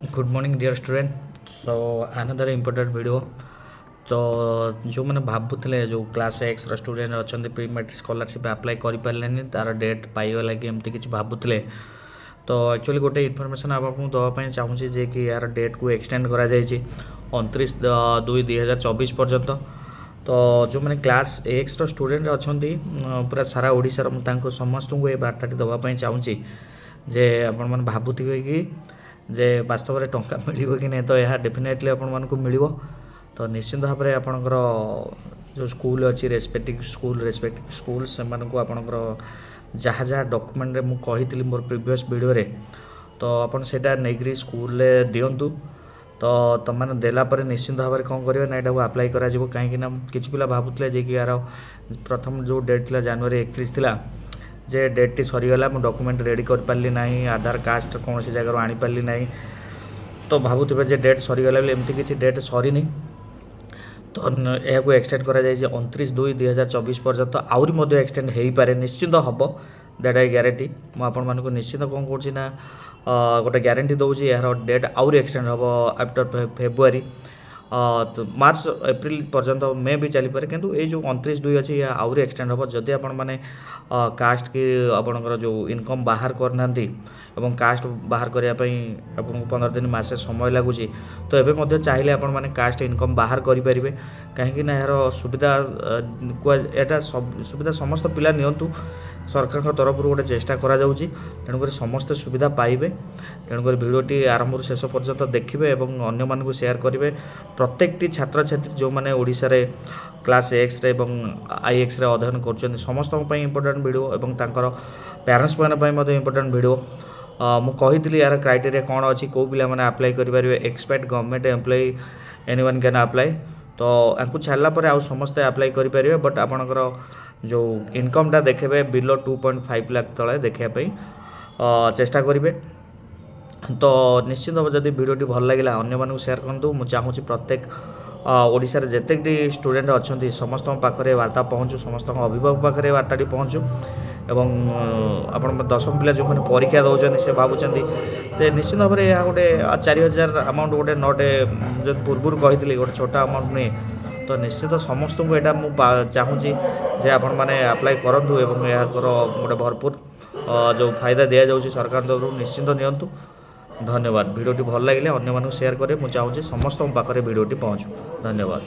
Good morning dear student. So another important video. तो जो मैंने भावुले जो क्लास एक्स स्टूडेंट अच्छा प्री मैट्रिक स्कॉलरशिप अप्लाई कर तार डेट पाइगला कि एमती किसी भावुले। तो एक्चुअली गोटे इनफर्मेशन आपको दवाई चाहूँगी जे कि यार डेट को एक्सटेंड करा 29/2/2024 पर्यंत। तो जो मैंने क्लास एक्स स्टूडेंट अच्छा पूरा सारा ओडिशार मुझे समस्त को ये बार्ताटी दवाई चाहूँगी जे आपण मैंने भावुवे कि जे वास्तव में टंका मिल कि नहीं। तो यह डेफिनेटली आपण मिल। तो निश्चित भाव में आपणकर जो स्कूल अच्छी रेस्पेक्टिव स्कूल से आपणकर जहाँ जहाँ डॉक्यूमेंट रे मुझे मोर प्रीवियस वीडियो रे तो आपन सेटा नेग्री स्कूल दिंतु। तो तुमने देलापर निश्चित भाव में कौन करेंगे ना यहाँ अप्लाई करा कहीं किसी पिला भावुले जे कि यार प्रथम जो डेट थी January 31 थिला जे डेट टी सरीगला मु डॉक्यूमेंट रेडी कर पारली नहीं आधार कास्ट कौन सी जगह आनी पारली नहीं। तो भावुवे जे डेट सरीगला एमती किसी डेट सरीनी। तो यह को एक्सटेंड करा 29/2/2024 पर्यंत आहरी एक्सटेंड हो पारे निश्चित हम दैट आई ग्यारंटी। मुझे निश्चित कौन करना गोटे ग्यारंटी दूसरी यार डेट आहरी एक्सटेंड हम आफ्टर फेब्रुआरी तो मार्च एप्रिल पर्यंत मे भी चली पारे किंतु ये जो 29/2 अच्छी या आहरी एक्सटेंड हम जदि आपण मैंने कास्ट की आपणकर जो इनकम बाहर करना एवं कास्ट बाहर करने आपको 15 दिन मासे समय लगुच। तो ये चाहिए आपण मैंने कास्ट इनकम बाहर करेंगे कहीं यार सुविधा यहाँ सुविधा समस्त पिला नियंतु सरकार तरफ गोटे चेष्टा करा तेणुक समस्ते सुविधा पाइबे। तेणुक भिडियोटी आरंभ शेष पर्यंत देखिए और अन्य मानक शेयर करेंगे। प्रत्येकटी छात्र छात्री जो मैंने ओडिशा रे क्लास एक्स रे IX रे अध्ययन कर समस्त इंपोर्टेंट वीडियो और तांकर पेरेंट्स मैंने इंपोर्टेंट वीडियो मु कही यार क्राइटेरिया कौन अच्छी कौ पिला मैंने अप्लाई करेंगे expect government employ anyone can apply. तो आपको छाड़ला पर आउ समस्ते अप्लाई करेंगे बट आपणकर जो इनकमटा देखिए बिलो 2.5 लाख तले देखापी चेष्टा करेंगे। तो निश्चित भाव जब वीडियोटी भल लगे अन्य मानक शेयर करूँ। मुझे चाहूँगी प्रत्येक ओडिशा जेतेकटी स्टूडेंट अच्छा समस्त पाखे वार्ता पहुँचू समस्त अभिभावक पाखे वार्ताटी पहुँचू एवं आप 10वीं पिला जो मैंने परीक्षा दौरान से भावुं निश्चित भाव में यह गोटे 4,000 अमाउंट गोटे नटे जो पूर्व कही गोटे छोटा अमाउंट नुहे। तो निश्चित समस्त को यहाँ चाहूँगी जे आपण मैंने अप्लाई करूँ और यार गोटे भरपूर जो फायदा दि जाऊँगी सरकार तरफ निश्चित नियंतु। धन्यवाद। वीडियोटी भल लगे अन्य मानक शेयर करें। मुझे चाहूँगी समस्त पाखे वीडियोटी पहुँचू। धन्यवाद।